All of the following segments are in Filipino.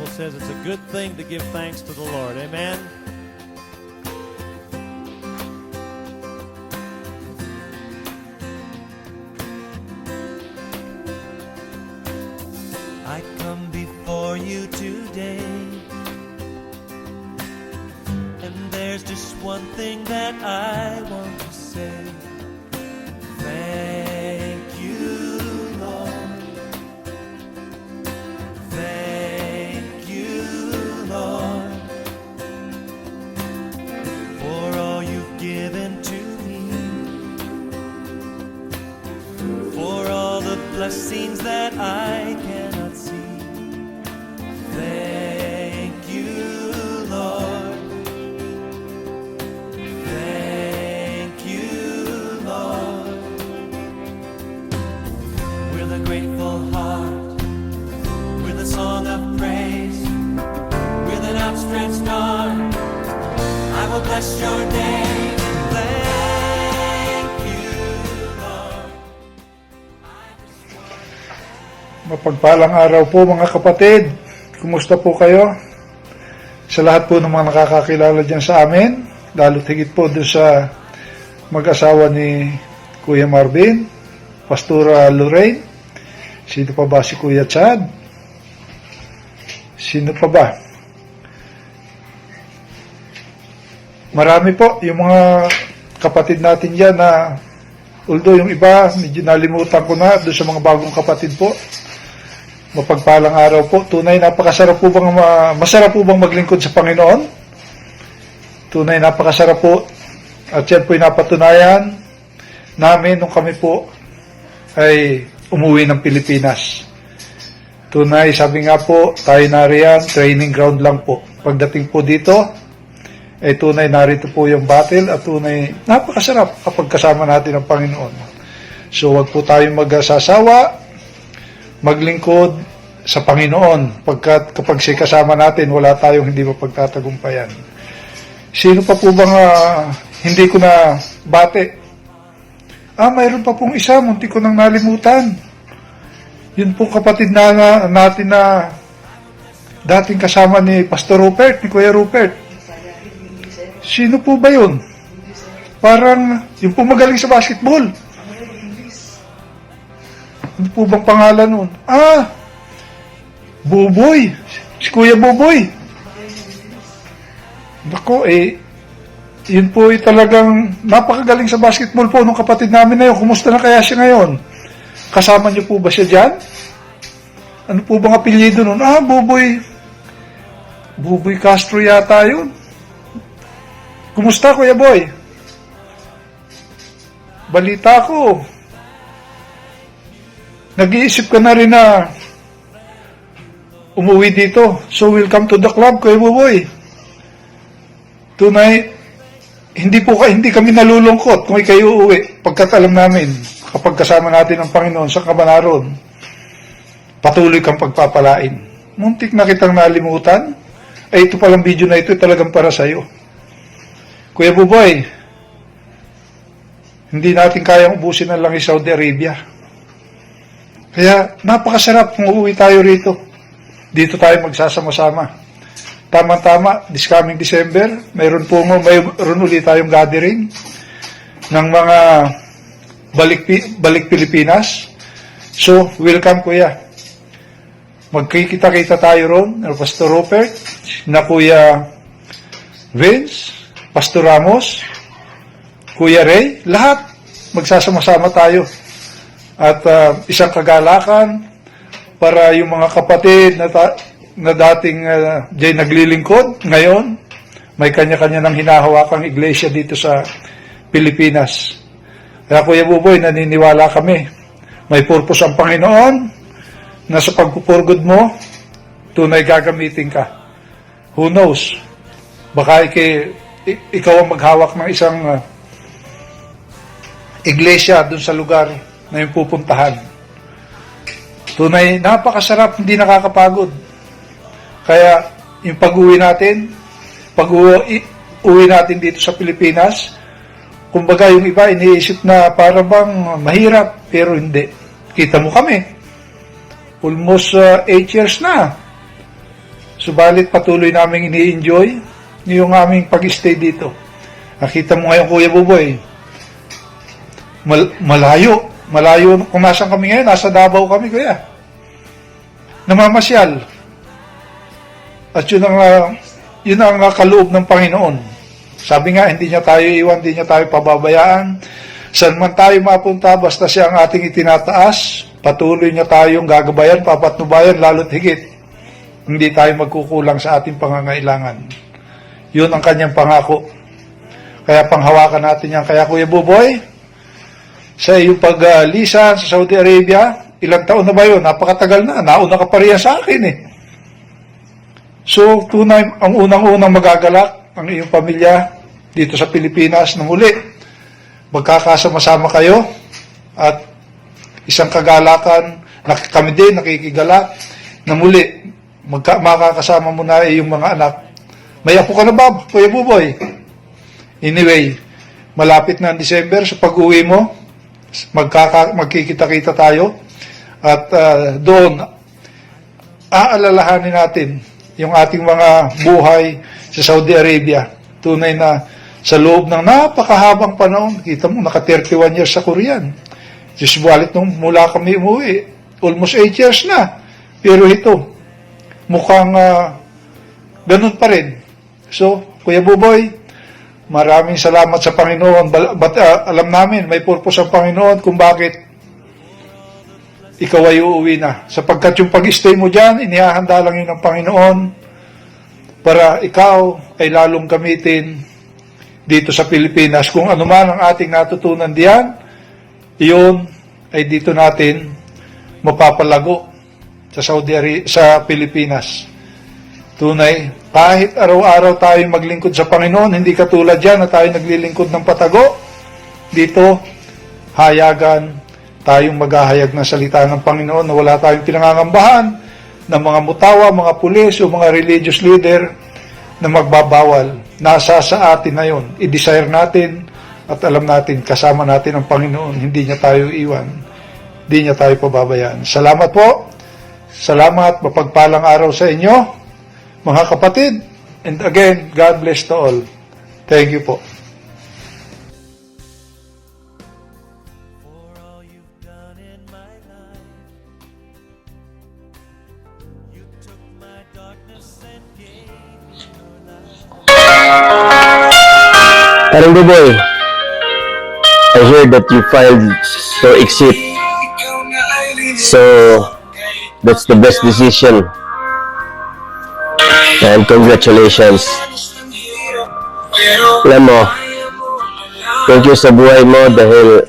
Bible says it's a good thing to give thanks to the Lord. Amen? I come before you today, and there's just one thing that I want to say. Thank you, Lord. Thank you, Lord, for all you've given to me, for all the blessings that I cannot see. Thank you, Lord. Thank you, Lord. With a grateful heart, with a song of praise, with an outstretched arm, I will bless your name. Thank you, Lord. Mapagpalang araw po mga kapatid. Kumusta po kayo? Sa lahat po ng mga nakakakilala dyan sa amin, lalo't higit po doon sa mag-asawa ni Kuya Marvin, Pastora Lorraine. Sino pa ba si Kuya Chad? Sino pa ba? Marami po yung mga kapatid natin dyan na although yung iba medyo nalimutan ko na doon sa mga bagong kapatid po. Mapagpalang araw po. Tunay napakasarap po bang masarap po bang maglingkod sa Panginoon? Tunay napakasarap po. At yan po yung napatunayan namin nung kami po ay umuwi ng Pilipinas. Tunay, sabi nga po, tayo nariyan, training ground lang po. Pagdating po dito, ay tunay narito po yung battle at tunay napakasarap kapag kasama natin ang Panginoon. So wag po tayong magsasawa, maglingkod sa Panginoon pagkat kapag siya kasama natin, wala tayong hindi mapagtatagumpayan. Sino pa po bang hindi ko na bate? Mayroon pa pong isa, munti ko nang nalimutan. Yun po kapatid natin na dating kasama ni Pastor Rupert, ni Kuya Rupert. Sino po ba yun? Parang, yung po magaling sa basketball. Ano po bang pangalan nun? Buboy. Si Kuya Buboy. Nako, yun po talagang napakagaling sa basketball po nung kapatid namin na yun. Kumusta na kaya siya ngayon? Kasama niyo po ba siya dyan? Ano po bang apelyido nun? Buboy. Buboy Castro yata yun. Kumusta, Kuya Boy? Balita ko. Nag-iisip ka na rin na umuwi dito. So, welcome to the club, Kuya Boy. Tunay, hindi kami nalulungkot kung kayo uuwi. Pagkat alam namin, kapag kasama natin ang Panginoon sa kabanaron, patuloy kang pagpapalain. Muntik na kitang nalimutan. Ito palang video na ito talagang para sa'yo. Kuya Buboy, hindi natin kayang ubusin ang langis Saudi Arabia. Kaya napakasarap kung uuwi tayo rito. Dito tayo magsasama-sama. Tama-tama, this coming December, mayroon ulit tayong gathering ng mga balik Pilipinas. So, welcome Kuya. Magkikita-kita tayo ron, na Pastor Rupert, na Kuya Vince, Pastor Ramos, Kuya Ray, lahat magsasama-sama tayo. At isang kagalakan para yung mga kapatid na dating diyan naglilingkod, ngayon may kanya-kanya ng hinahawakang iglesia dito sa Pilipinas. Kaya Kuya Buboy, naniniwala kami, may purpose ang Panginoon na sa pagpupurgod mo, tunay gagamitin ka. Who knows? Baka ikaw ang maghawak ng isang iglesia dun sa lugar na yung pupuntahan. Tunay, napakasarap, hindi nakakapagod. Kaya, yung pag-uwi natin dito sa Pilipinas, kumbaga yung iba iniisip na para bang mahirap, pero hindi. Kita mo kami, almost 8 years na. Subalit patuloy namin ini-enjoy yung aming pag-stay dito. Nakita mo ngayon, Kuya Buboy, malayo. Malayo. Kung nasan kami ngayon, nasa Davao kami, Kuya. Namamasyal. At yun ang kaloob ng Panginoon. Sabi nga, hindi niya tayo iwan, hindi niya tayo pababayaan. Saan man tayo mapunta, basta siya ang ating itinataas, patuloy niya tayong gagabayan, papatnubayan, lalo't higit. Hindi tayo magkukulang sa ating pangangailangan. Yun ang kanyang pangako. Kaya panghawakan natin yan. Kaya Kuya Buboy, sa iyong paglisan sa Saudi Arabia, ilang taon na ba yun? Napakatagal na. Nauna ka pa riyan sa akin eh. So, tunay, ang unang-unang magagalak ang iyong pamilya dito sa Pilipinas na muli. Magkakasama-sama kayo at isang kagalakan na kami din nakikigalak na muli makakasama mo na iyong mga anak. May apo ka na ba, Kuya Buboy? Anyway, malapit na ang December sa pag-uwi mo, magkikita-kita tayo at doon aalalahanin natin yung ating mga buhay sa Saudi Arabia. Tunay na sa loob ng napakahabang panahon, kita mo, naka 31 years sa Korean. Diyos buwalit nung mula kami umuwi, almost 8 years na. Pero ito, mukhang ganun pa rin. So, Kuya Buboy, maraming salamat sa Panginoon. But alam namin, may purpose ang Panginoon kung bakit ikaw ay uuwi na. Sapagkat yung pag-stay mo dyan, inihahanda lang yun ng Panginoon para ikaw ay lalong gamitin dito sa Pilipinas. Kung ano man ang ating natutunan diyan, iyon ay dito natin mapapalago sa sa Pilipinas. Tunay, kahit araw-araw tayo maglingkod sa Panginoon, hindi katulad yan na tayo naglilingkod ng patago. Dito, hayagan tayong maghahayag ng salita ng Panginoon na wala tayong pinangangambahan ng mga mutawa, mga pulis o mga religious leader na magbabawal. Nasa sa atin na yun. I-desire natin at alam natin, kasama natin ang Panginoon. Hindi niya tayo iwan. Hindi niya tayo pababayaan. Salamat po. Salamat. Mapagpalang araw sa inyo, mga kapatid. And again, God bless to all. Thank you po. For all you've done in my life, you took my darkness and gave me your light. Parang Buboy, I heard that you filed for exit. So, that's the best decision. And congratulations. Alam mo, thank you sa buhay mo dahil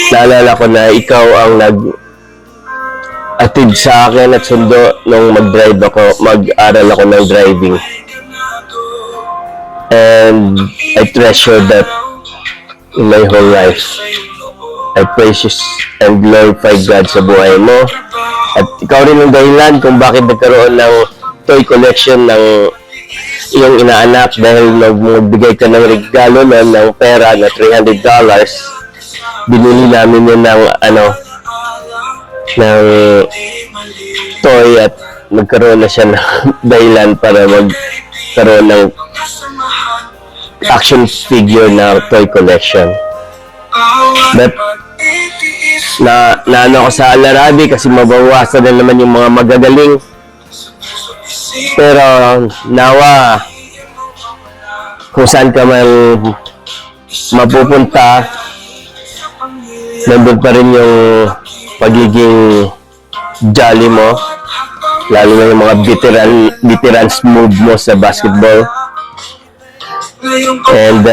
naalala ko na ikaw ang nag-atid sa akin at sundo nung mag-aral ako ng driving. And I treasure that in my whole life. I praise and glorify God sa buhay mo. At ikaw rin ang dahilan kung bakit nagkaroon ng toy collection ng iyong inaanak dahil magbigay ka ng regalo ng pera na $300. Binili namin yun ng toy at nagkaroon na siya ng dahilan para magkaroon ng action figure na toy collection. But naano ako sa Alarabi kasi mabawasan na naman yung mga magagaling. Pero nawa kung saan ka man mapupunta, nandun pa rin yung pagiging jolly mo, lalo na yung mga veterans move mo sa basketball. And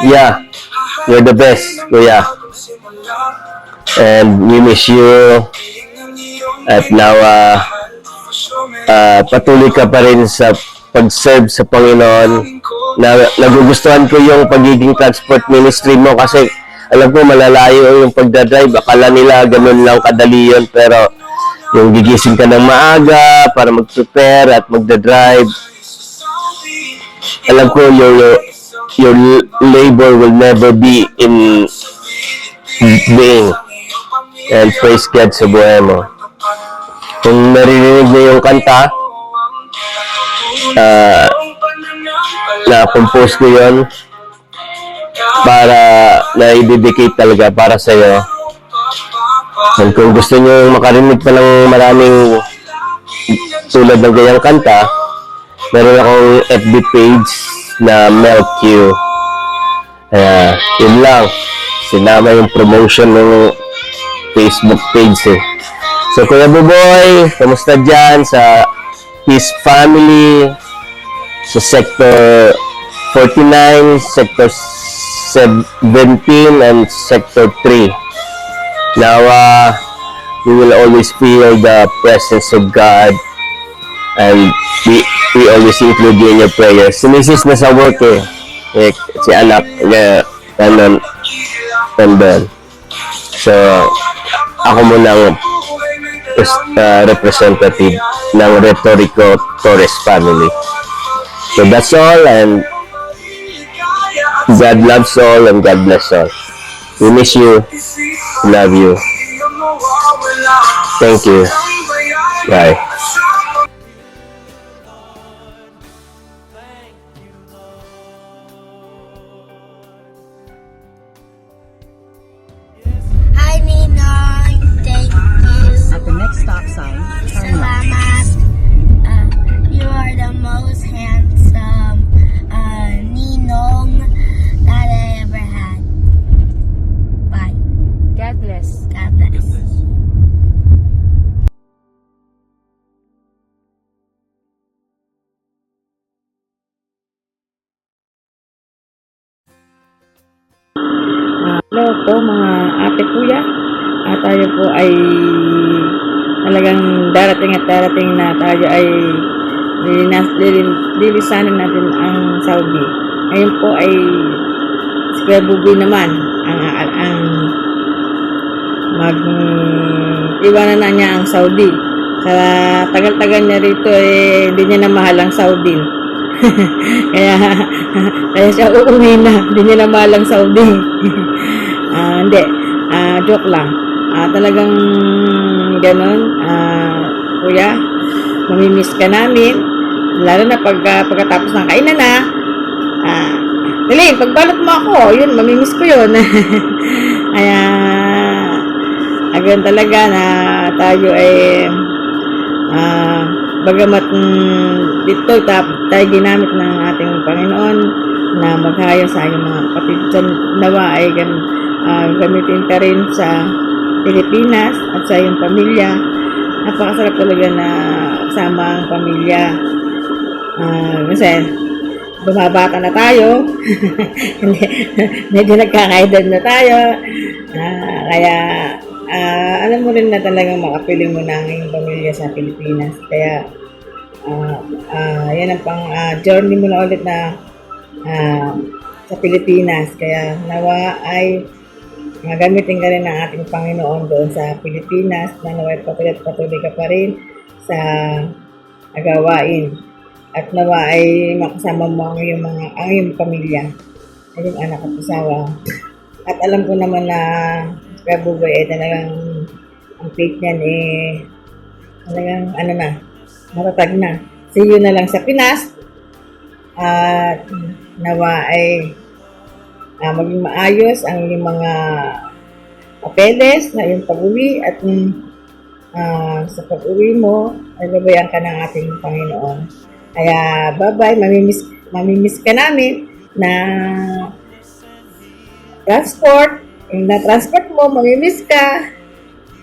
yeah, you're the best, kuya. And we miss you. At now, patuloy ka pa rin sa pag-serve sa Panginoon. Nagugustuhan ko yung pagiging transport ministry mo kasi alam ko malalayo yung pagdadrive. Akala nila ganun lang kadali yun, pero yung gigising ka ng maaga para mag-prepare at magdadrive, alam ko your labor will never be in vain. And praise God sa buhay mo. kung naririnig niyo yung kanta, na-compose ko yun para na-dedicate talaga para sa'yo. And kung gusto niyo makarinig pa ng maraming tulad ng ganyang kanta, meron akong FB page na Milk You. Yun lang. Sinama yung promotion ng Facebook page eh. So, Kuya Buboy, kamusta dyan sa his family, sa Sector 49, Sector 17, and Sector 3. Now, we will always feel the presence of God, and we always include you in your prayers. Si Mrs. nasa work eh. Si anak, nandun. So, ako muna ang representative ng Retorico Torres family. So that's all, and God loves all and God bless all. We miss you. Love you. Thank you. Bye. Hi, Ninong. Thank you. At the next stop sign, turn left. Salamat. You are the most handsome Ninong that I ever had. Bye. God bless. God bless. Hello po mga ate kuya. At tayo po ay talagang darating at darating na tayo ay lilisanin natin ang Saudi. Ngayon po ay si Kuya Buboy naman ang iwanan na niya ang Saudi. Sa tagal-tagal niya rito eh hindi niya na mahal ang Saudi. kaya siya uuwi na. Hindi niya na mahal ang Saudi. Hindi. Joke lang. Talagang ganon. Kuya, mamimiss ka namin. Lalo na pagkatapos ng kainan na. Dali, pagbalot mo ako. Yun, mamimiss ko yun. Kaya, again talaga na tayo ay bagamat dito tayo ginamit ng ating Panginoon na maghayo sa aking mga kapatid dyan, nawa ay gamitin ka rin sa Pilipinas at sa iyong pamilya. Napakasarap talaga na kasama ang pamilya. Kasi bumabata na tayo. Medyo nagkakaedad na tayo. Kaya alam mo rin na talagang makapiling mo na ang iyong pamilya sa Pilipinas. Kaya yan ang pang journey mo na ulit na sa Pilipinas. Kaya nawa ay gamitin ka rin ng ating Panginoon doon sa Pilipinas na nawa ay patuloy ka pa rin sa gawain. At nawa ay makasama mo ang iyong pamilya, ang iyong anak at asawa. At alam ko naman na Kuya Buboy ay talagang ang faith niyan talagang matatag na. See you na lang sa Pinas. At nawa ay maging maayos ang iyong mga papeles na iyong pag-uwi at sa pag-uwi mo ay gabayan ka ng ating Panginoon. Kaya bye-bye, mamimiss ka namin na transport. Yung na-transport mo, mamimiss ka.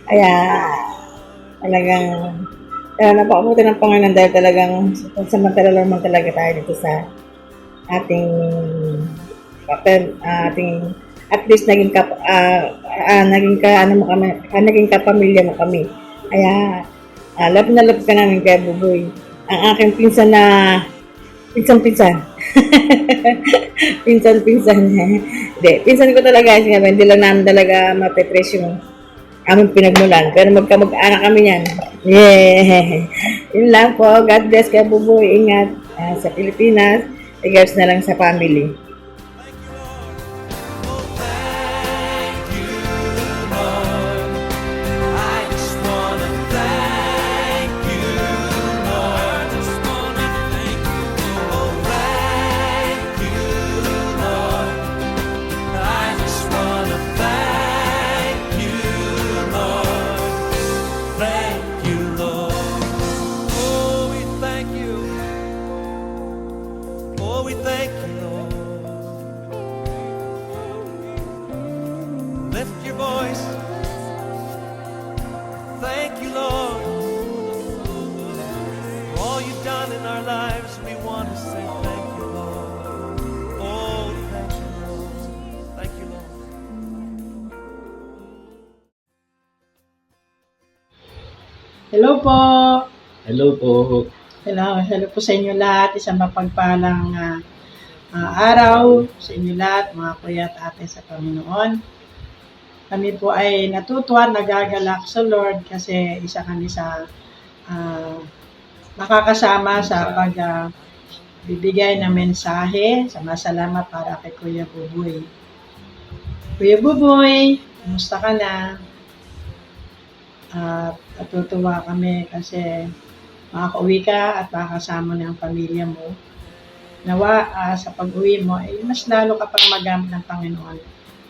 Kaya talagang napakabuti ng Panginoon dahil talagang samantala naman talaga tayo dito sa ating at least naging kapamilya mo kami. Kaya love na love ka namin kay Buboy. Ang aking pinsan na pinsan. pinsan. Hindi, pinsan ko talaga. Hindi lang namin talaga mape-press yung aming pinagmulan. Pero magkamag-anak kami yan. Yeah. Yun lang po. God bless kay Buboy. Ingat sa Pilipinas. Regards na lang sa family. I just wanna thank Hello po. Hello po. Hello po sa inyo lahat. Isang mapagpalang araw sa inyo lahat, mga kuya at ate sa Panginoon. Kami po ay natutuwa, nagagalak sa Lord kasi isa kami sa makakasama sa bibigay ng mensahe sa masalamat para kay Kuya Buboy. Kuya Buboy, kumusta ka na? At natutuwa kami kasi makakauwi ka at makakasama na ang pamilya mo. Nawa sa pag-uwi mo ay mas lalo ka pang magamit ng Panginoon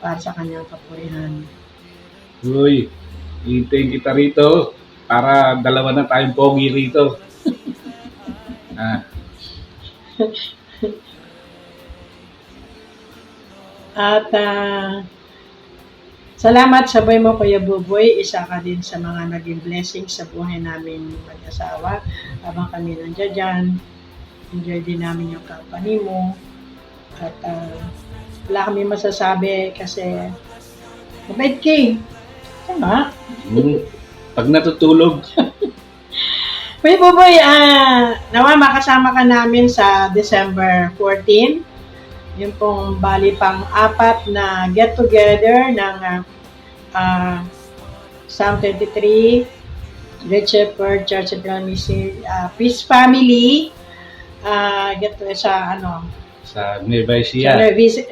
para sa kanyang kapurihan. Uy, hintayin kita rito para dalawa na tayong pogi rito. At salamat sa buhay mo, Kuya Buboy. Isa ka din sa mga naging blessing sa buhay namin mag-asawa. Habang kami nandiyan dyan, enjoy din namin yung company mo. At wala kami masasabi kasi mabait ka eh. Tama? Pag natutulog, Kuya Buboy, nawa makasama ka namin sa December 14. Yung pong bali pang-apat na get-together ng Psalm 23, Great Shepherd Church of Peace Family. Get to sa sa Nueva Ecija.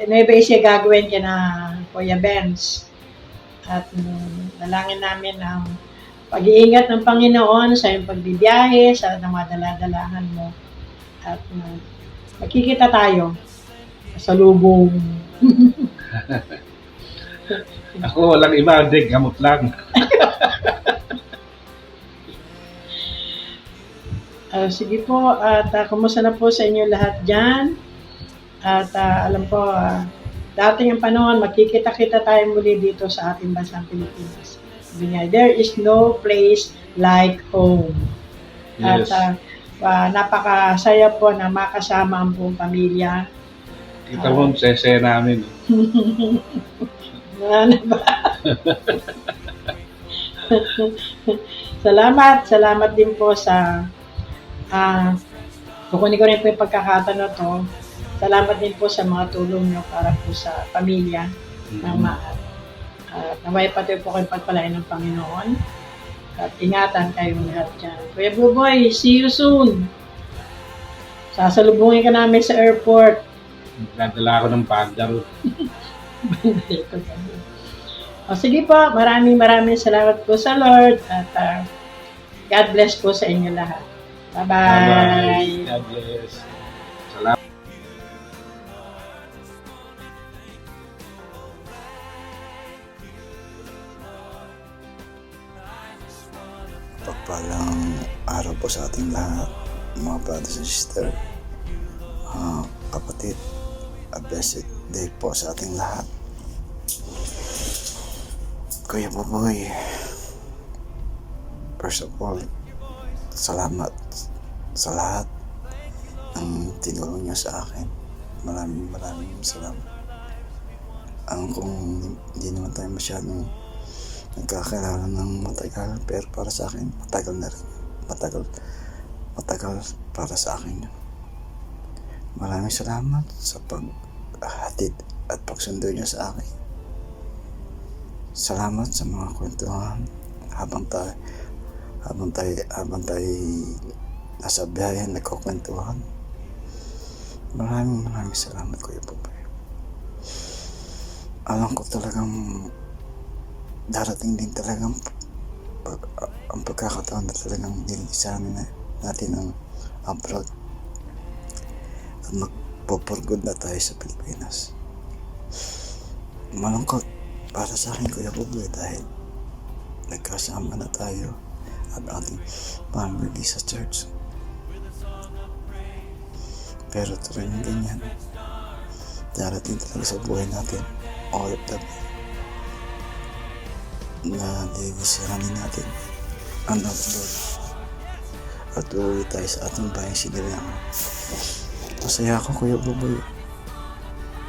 Nueva Ecija gagawin ka na Kuya Benz. At dalangin namin ang pag-iingat ng Panginoon sa iyong pagbibiyahe, sa mga daladalahan mo. At magkikita tayo sa lubong. Ako walang iba, hindi, gamot lang. Sige po, at kumusta na po sa inyo lahat dyan? At alam ko, dating ang panahon, magkikita-kita tayo muli dito sa ating bansang Pilipinas. Sabi niya, there is no place like home. Yes. At napakasaya po na makasama ang buong pamilya. Kita mo, sese namin. Wala na ba? Salamat din po sa kukunin ko rin po yung pagkakataon na to. Salamat din po sa mga tulong nyo para po sa pamilya ng Maat. At naway pati po kayo pagpalain ng Panginoon. At ingatan kayong lahat dyan. Kuya Buboy, see you soon! Sasalubungin ka namin sa airport. Dadala ako ng pandar. Sige po, maraming salamat po sa Lord at God bless po sa inyo lahat. Bye-bye! God bless. Salamat. Pagpalang araw po sa ating lahat, mga brothers and sisters, kapatid. A blessed day po sa ating lahat. Kuya Buboy, first of all, salamat sa lahat ng tinulong niyo sa akin. Maraming salamat. Kung hindi naman tayo masyadong nagkakilala ng matagal, pero para sa akin, matagal na rin. Matagal para sa akin yun. Maraming salamat sa paghatid at pagsundo niyo sa akin. Salamat sa mga kwentuhan habang tayo nasa biyahe nagkukwentuhan. Maraming salamat, Kuya Buboy. Alam ko talagang darating din talagang ang pagkakataon na talagang dilisanin natin ang abroad at magpupurgod na tayo sa Pilipinas. Malungkot para sa akin, Kuya Buboy, dahil nagkasama na tayo at ating family sa church. Pero tuloy ng ganyan, darating talaga sa buhay natin OFW na dinisiranin natin ang abroad at uuwi tayo sa ating bayang sinilangan. Masaya ako, Kuya Buboy,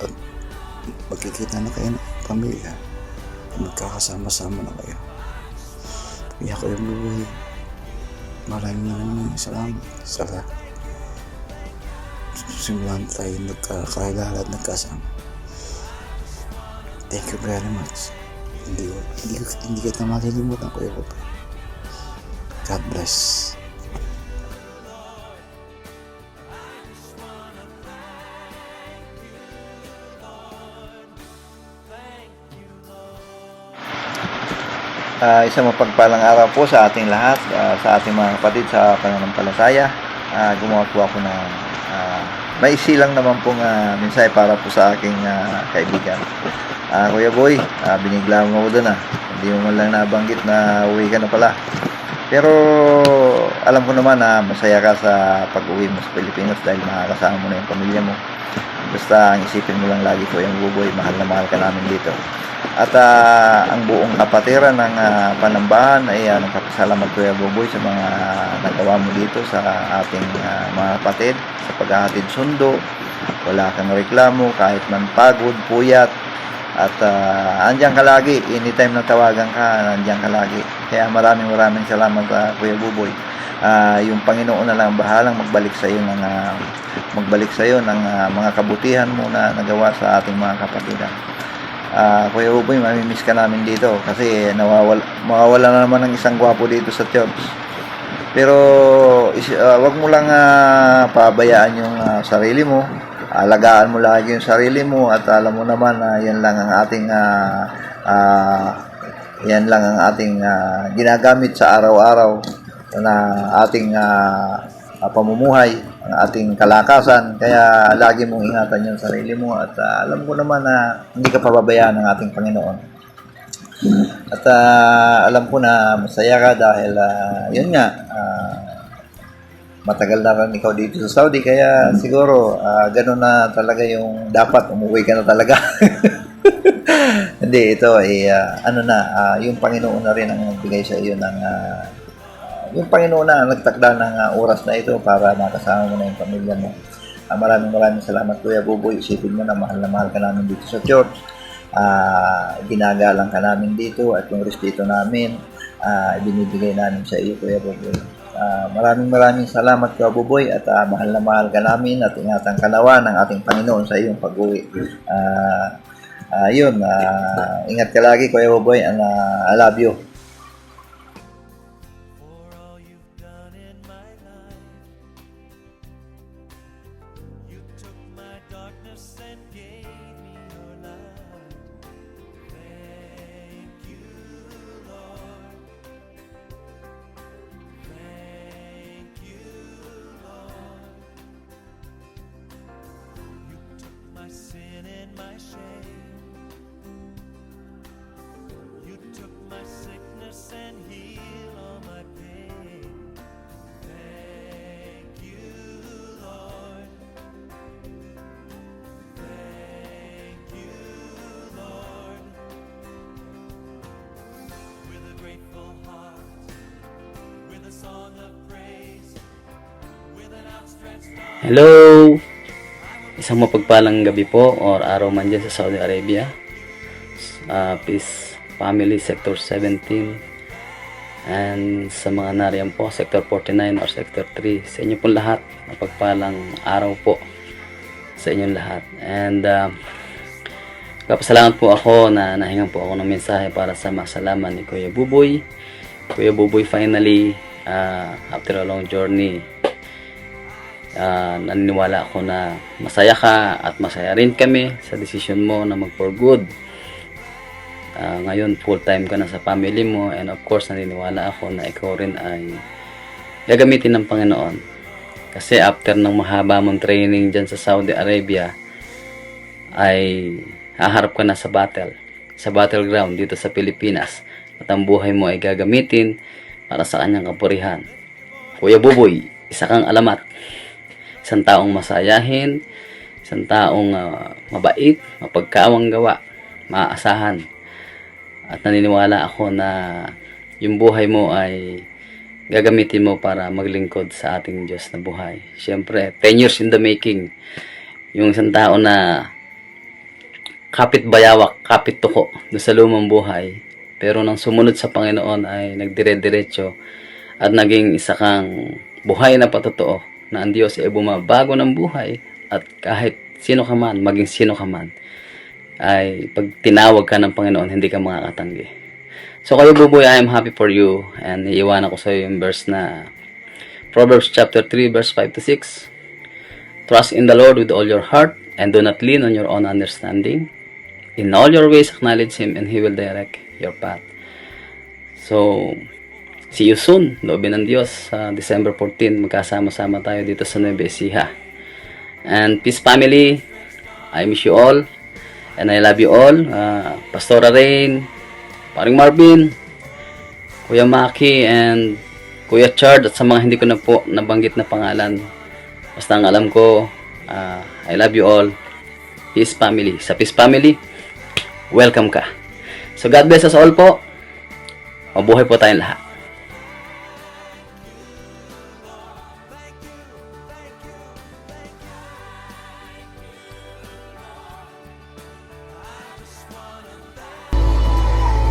at magkikita na kayo ng pamilya, magkakasama-sama na kayo. Kaya, Kuya Buboy, maraming salamat sa simulan tayo nagkakilala at nagkasama. Thank you very much. Hindi kita malilimutan, Kuya Boboy. God bless. Isang mapagpalang araw po sa ating lahat, sa ating mga kapatid sa pananampalataya. Gumawa po ako ng maiksi lang naman pong mensahe para po sa aking kaibigan. Kuya Boy, binigla mo ako doon Hindi mo man lang nabanggit na uwi ka na pala. Pero alam ko naman na masaya ka sa pag-uwi mo sa Pilipinas dahil makakasama mo na yung pamilya mo. Basta ang isipin mo lang lagi, Kuya Boy, mahal na mahal ka namin dito. At ang buong kapatiran ng Panambahan ay nagpapasalamat, Kuya Boboy, sa mga nagawa mo dito sa ating mga kapatid sa paghahatid sundo. Wala kang reklamo kahit man pagod, puyat, at andyan ka lagi. Anytime na tawagan ka, andyan ka lagi. Kaya maraming salamat, Kuya Boboy. Yung Panginoon na lang bahalang magbalik sa iyo ng mga kabutihan mo na nagawa sa ating mga kapatiran. Kuya Boboy, mamimiss ka namin dito kasi mawawala na naman ng isang gwapo dito sa church. Pero wag mo lang pabayaan yung sarili mo. Alagaan mo lagi yung sarili mo at alam mo naman na yan lang ang ating ginagamit sa araw-araw na ating pamumuhay, ang ating kalakasan. Kaya lagi mong ingatan yung sarili mo at alam ko naman na hindi ka pababayaan ng ating Panginoon. At alam ko na masaya ka dahil yun nga, matagal na rin ikaw dito sa Saudi, kaya siguro ganun na talaga yung dapat, umuwi ka na talaga. Hindi, ito ay yung Panginoon na rin ang nagbigay sa iyo ng yung Panginoon na nagtakda ng oras na ito para makasama mo na yung pamilya mo. Maraming salamat, Kuya Boboy. Isipin mo na mahal ka namin dito sa church. Ginagalang ka namin dito at yung respeto namin binibigay namin sa iyo, Kuya Boboy. Maraming salamat, Kuya Boboy, at mahal ka namin at ingatan ka nawa ng ating Panginoon sa iyong pag-uwi. Ingat ka lagi, Kuya Boboy, and I love you. Sin and my shame. You took my sickness and healed all my pain. Thank you, Lord. Thank you, Lord. With a grateful heart, with a song of praise, with an outstretched arm. Hello! Isang mapagpalang gabi po or araw man dyan sa Saudi Arabia. Peace Family Sector 17 and sa mga nariyan po Sector 49 or Sector 3. Sa inyo po lahat, mapagpalang araw po sa inyong lahat. And kapasalamat po ako na nahingan po ako ng mensahe para sa masalaman ni Kuya Boboy. Kuya Boboy, finally, after a long journey, naniniwala ako na masaya ka at masaya rin kami sa decision mo na mag for good. Ngayon full time ka na sa family mo, and of course naniniwala ako na ikaw rin ay gagamitin ng Panginoon kasi after ng mahaba mong training dyan sa Saudi Arabia ay haharap ka na sa battleground dito sa Pilipinas at ang buhay mo ay gagamitin para sa kanyang kapurihan. Kuya Boboy, isa kang alamat. Isang taong masayahin, isang taong mabait, mapagkaawang gawa, maaasahan. At naniniwala ako na yung buhay mo ay gagamitin mo para maglingkod sa ating Diyos na buhay. Siyempre, 10 years in the making. Yung isang tao na kapit bayawak, kapit tuko doon sa lumang buhay. Pero nang sumunod sa Panginoon ay nagdire-diretso at naging isa kang buhay na patotoo na ang Diyos ay bumabago ng buhay at kahit sino ka man, maging sino ka man, ay pag tinawag ka ng Panginoon, hindi ka makakatanggi. So kayo Buboy, I am happy for you, and iiwanan ko sa iyo yung verse na Proverbs chapter 3 verse 5 to 6. Trust in the Lord with all your heart and do not lean on your own understanding. In all your ways acknowledge Him and He will direct your path. So, see you soon, loobin ng Diyos, sa December 14, magkasama-sama tayo dito sa Nueva Ecija. And peace family, I miss you all, and I love you all. Pastora Rain, Paring Marvin, Kuya Maki, and Kuya Chard, at sa mga hindi ko na po nabanggit na pangalan. Basta ang alam ko, I love you all. Peace family. Sa Peace family, welcome ka. So God bless us all po. Mabuhay po tayong lahat.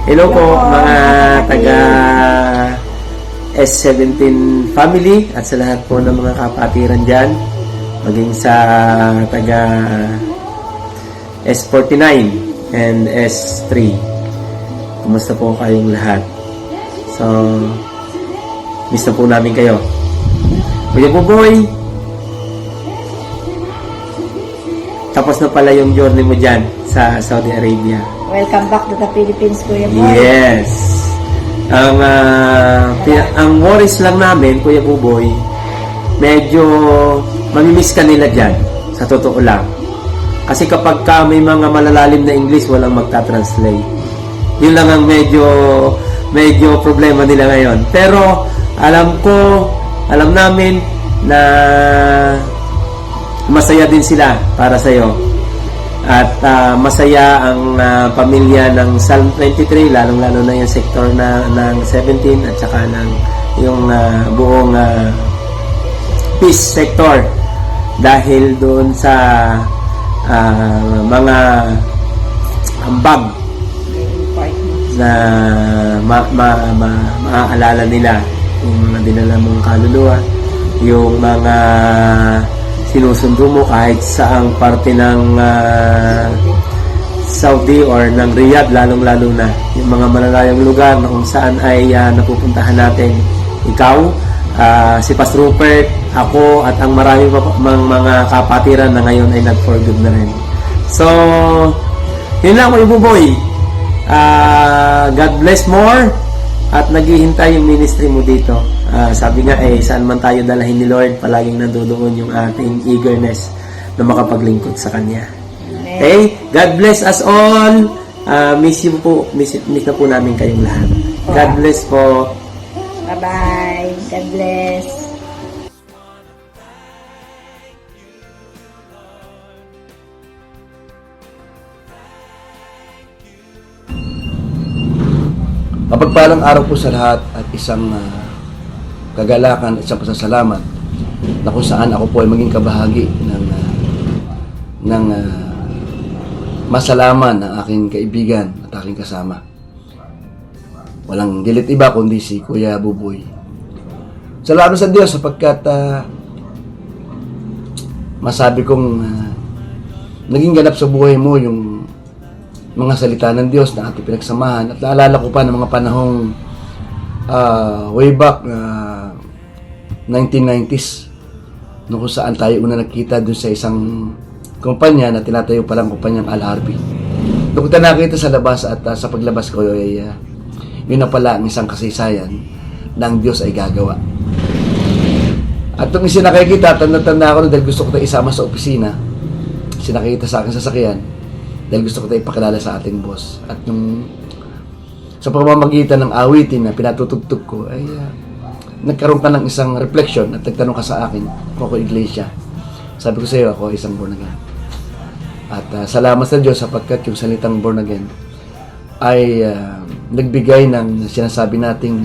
Hello po mga taga S17 family at sa lahat po ng mga kapatiran dyan, maging sa taga S49 and S3. Kumusta po kayong lahat? So, miss na po namin kayo. Kuya Buboy, tapos na pala yung journey mo dyan sa Saudi Arabia. Welcome back to the Philippines, Kuya Boy. Yes. Ang worries lang namin, Kuya Buboy, medyo mamimiss ka nila dyan, sa totoo lang. Kasi kapag ka may mga malalalim na English, walang magta-translate. Yun lang ang medyo problema nila ngayon. Pero alam namin na masaya din sila para sa'yo. At masaya ang pamilya ng Psalm 23, lalong-lalo na yung sektor ng 17 at saka ng yung buong peace sector, dahil doon sa mga ambag na maaalala nila yung mga dinala mong kaluluwa, yung mga sinusundo mo kahit saang parte ng Saudi or ng Riyadh, lalong-lalo na yung mga malalayong lugar na kung saan ay napupuntahan natin. Ikaw, si Pastor Rupert, ako at ang marami pa mga kapatiran na ngayon ay nag-for-good na rin. So, yun lang mga Buboy. God bless more at naghihintay yung ministry mo dito. Sabi nga saan man tayo dalahin ni Lord, palaging nandoon yung ating eagerness na makapaglingkod sa Kanya. Okay? God bless us all. Miss you po. Miss na po namin kayong lahat. God bless po. Bye-bye. God bless. Mapagpalang araw po sa lahat at isang kagalakan at isang pasasalamat na kung saan ako po ay maging kabahagi ng masalaman ng aking kaibigan at aking kasama. Walang dilit iba kundi si Kuya Buboy. Salamat sa Diyos sapagkat masabi kong naging ganap sa buhay mo yung mga salita ng Diyos na ating pinagsamahan. At naalala ko pa ng mga panahong way back 1990s, no, kung saan tayo una nakita doon sa isang kumpanya na tinatayo palang kumpanyang Al-Harbi. Doon ko nakita sa labas at sa paglabas ko ay yun na pala ang isang kasaysayan na ang Diyos ay gagawa. At itong isinakay kita, tanda-tanda ako dahil gusto ko tayo isama sa opisina. Sinakay kita sa aking sasakyan dahil gusto ko tayo ipakilala sa ating boss. At nung sa pamamagitan ng awitin na pinatutugtog ko ay nagkaroon ka ng isang reflection at nagtanong ka sa akin kung ako iglesia. Sabi ko sa iyo, ako isang born again. At salamat sa Diyos sapagkat yung salitang born again ay nagbigay ng sinasabi nating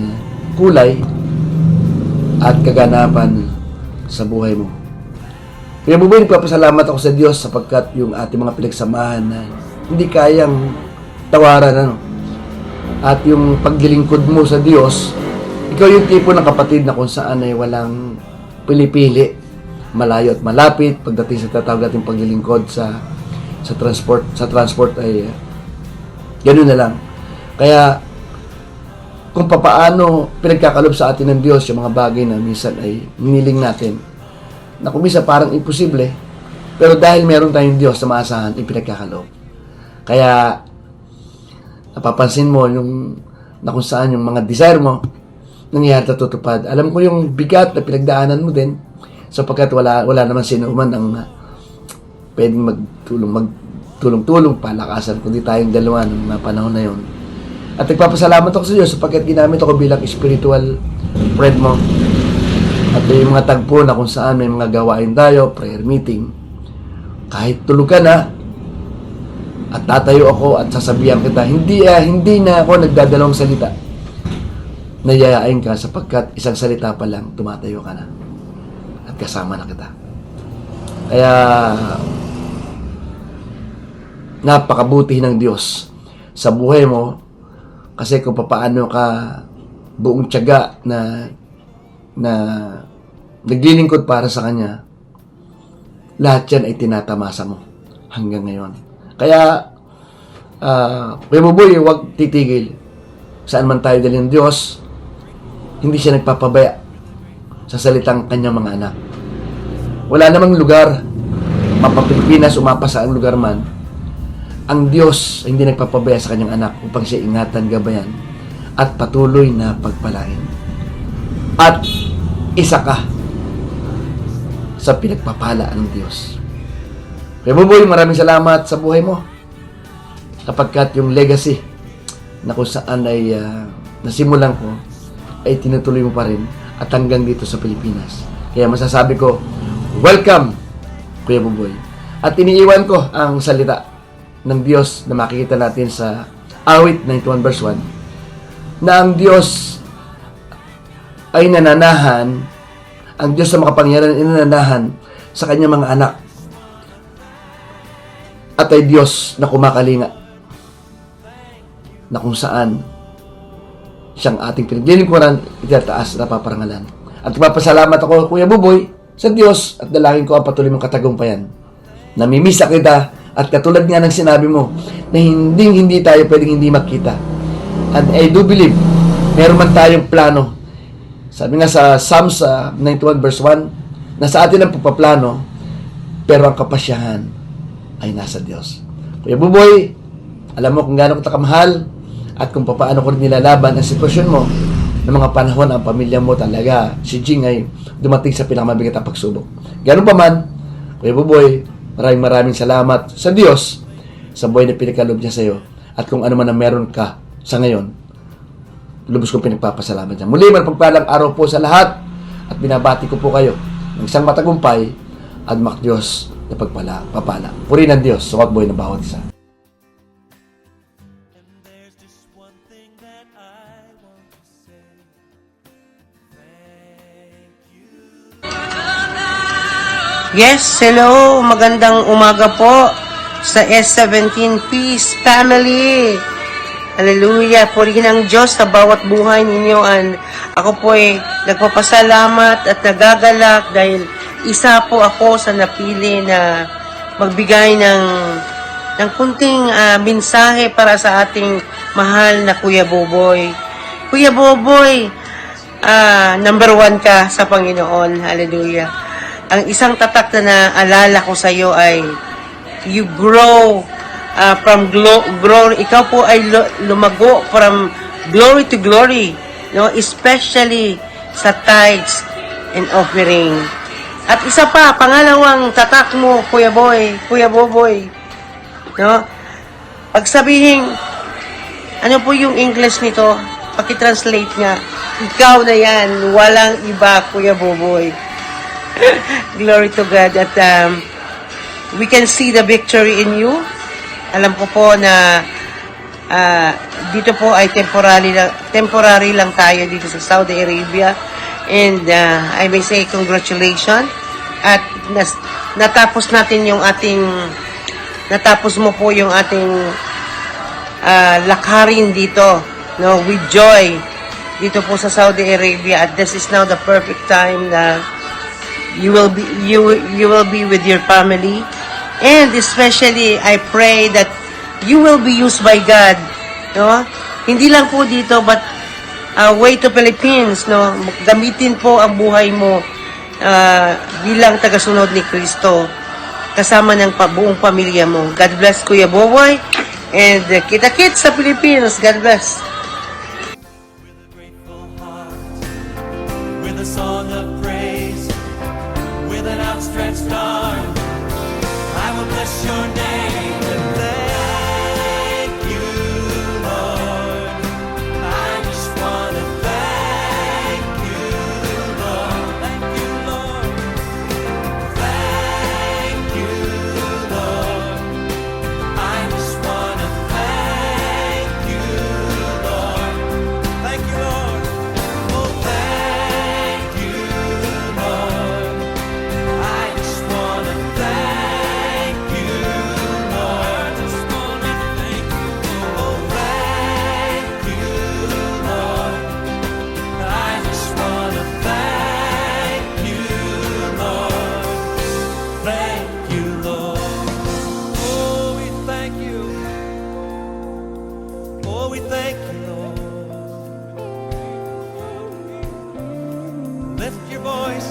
kulay at kaganapan sa buhay mo. Kaya Buboy, nagpapasalamat ako sa Diyos sapagkat yung ating mga pinagsamahan na hindi kayang tawaran, At yung paglilingkod mo sa Diyos Ikaw yung tipo ng kapatid na kung saan ay walang pili-pili, malayo at malapit pagdating sa tatawag nating paglilingkod sa transport ay ganoon na lang. Kaya kung papaano pinagkakalob sa atin ng Diyos yung mga bagay na minsan ay hiniling natin na kung minsan parang imposible, pero dahil meron tayong Diyos na maasahan, ipinagkakalob. Kaya napapansin mo yung na kung saan yung mga desire mo nangyayari at tutupad. Alam ko yung bigat na pinagdaanan mo din sapagkat wala naman sino man ang pwedeng magtulong-tulong palakasan kundi tayong dalawa ng mga panahon na yon. At nagpapasalamat ako sa Diyos sapagkat ginamit ako bilang spiritual friend mo. At yung mga tagpo na kung saan may mga gawain tayo, prayer meeting, kahit tulog ka na at tatayo ako at sasabihan kita, hindi na ako nagdadalawang salita. Nayayain ka sapagkat isang salita pa lang, tumatayo ka na. At kasama na kita. Kaya, napakabuti ng Diyos sa buhay mo kasi kung paano ka buong tiyaga na naglilingkod para sa Kanya, lahat yan ay tinatamasa mo hanggang ngayon. Kaya, Kuya Buboy, huwag titigil. Saan man tayo dalhin ng Diyos, hindi siya nagpapabaya sa salitang kanyang mga anak. Wala namang lugar, mapapilipinas, umapa sa ang lugar man, ang Diyos ay hindi nagpapabaya sa kanyang anak upang siya ingatan, gabayan, at patuloy na pagpalain. At isa ka sa pinagpapala ng Diyos. Kaya Buboy, maraming salamat sa buhay mo kapagkat yung legacy na kung saan ay nasimulan ko ay tinutuloy mo pa rin at hanggang dito sa Pilipinas. Kaya masasabi ko, welcome, Kuya Buboy. At iniiwan ko ang salita ng Diyos na makikita natin sa Awit 91 verse 1 na ang Diyos ay nananahan, ang Diyos na makapangyarihan ay nananahan sa kanyang mga anak at ay Diyos na kumakalinga na kung saan siyang ating pinaglilingkuran, itataas na paparangalan. At magpapasalamat ako, Kuya Buboy, sa Diyos at dalangin ko ang patuloy mong katagumpayan. Namimisa kita at katulad nga ng sinabi mo na hindi tayo pwedeng hindi makita. And I do believe meron man tayong plano. Sabi nga sa Psalms 91 verse 1 na sa atin ang pagpaplano pero ang kapasyahan ay nasa Diyos. Kuya Buboy, alam mo kung gaano kita kamahal at kung paano ko rin nilalaban ang sitwasyon mo ng mga panahon ang pamilya mo talaga. Si Jing ay dumating sa pinakamabigat na pagsubok. Ganun pa man, Kuya Buboy, maraming salamat sa Diyos sa buhay na pinagkaloob niya sa iyo at kung ano man ang meron ka sa ngayon, lubos kong pinagpapasalamat niya. Muli, pagpalang araw po sa lahat at binabati ko po kayo ng isang matagumpay at makdiyos na papala. Purihin ng Diyos sa buhay ng bawat isa. Yes, hello, magandang umaga po sa S17 Peace Family. Hallelujah, purihin ang Diyos sa bawat buhay ninyo. And ako po ay nagpapasalamat at nagagalak dahil isa po ako sa napili na magbigay ng kunting mensahe para sa ating mahal na Kuya Buboy. Kuya Buboy, number 1 ka sa Panginoon. Hallelujah. Ang isang tatak na naalala ko sa iyo ay you grow from glory. Ikaw po ay lumago from glory to glory, no? Especially sa tithes and offering. At isa pa, pangalawang tatak mo, Kuya Buboy, no? Pagsabihin, ano po yung English nito? Paki-translate nga. Ikaw na yan, walang iba, Kuya Buboy. Glory to God. At we can see the victory in you. Alam ko po na dito po ay temporary lang tayo dito sa Saudi Arabia. And I may say congratulations. At natapos mo po yung ating lakarin dito, no, with joy. dito po sa Saudi Arabia, at this is now the perfect time na you will be with your family, and especially I pray that you will be used by God, no? Hindi lang po dito, but way to Philippines, no? Gamitin po ang buhay mo bilang tagasunod ni Kristo kasama ng buong pamilya mo. God bless Kuya Boboy, and kita-kits sa Pilipinas. God bless. With a song of praise, with an outstretched arm, I will bless your name and thank you, Lord. I just want to thank you, Lord. Thank you, Lord. Thank you, Lord. I just want to thank you, Lord. Thank you, Lord. Oh, thank you, Lord. I just want to thank you, Lord. Just want to thank you. Oh, thank you, Lord. I just want to thank you, Lord. Thank you, Lord. Oh, we thank you. Oh, we thank you, Lord. Lift your voice.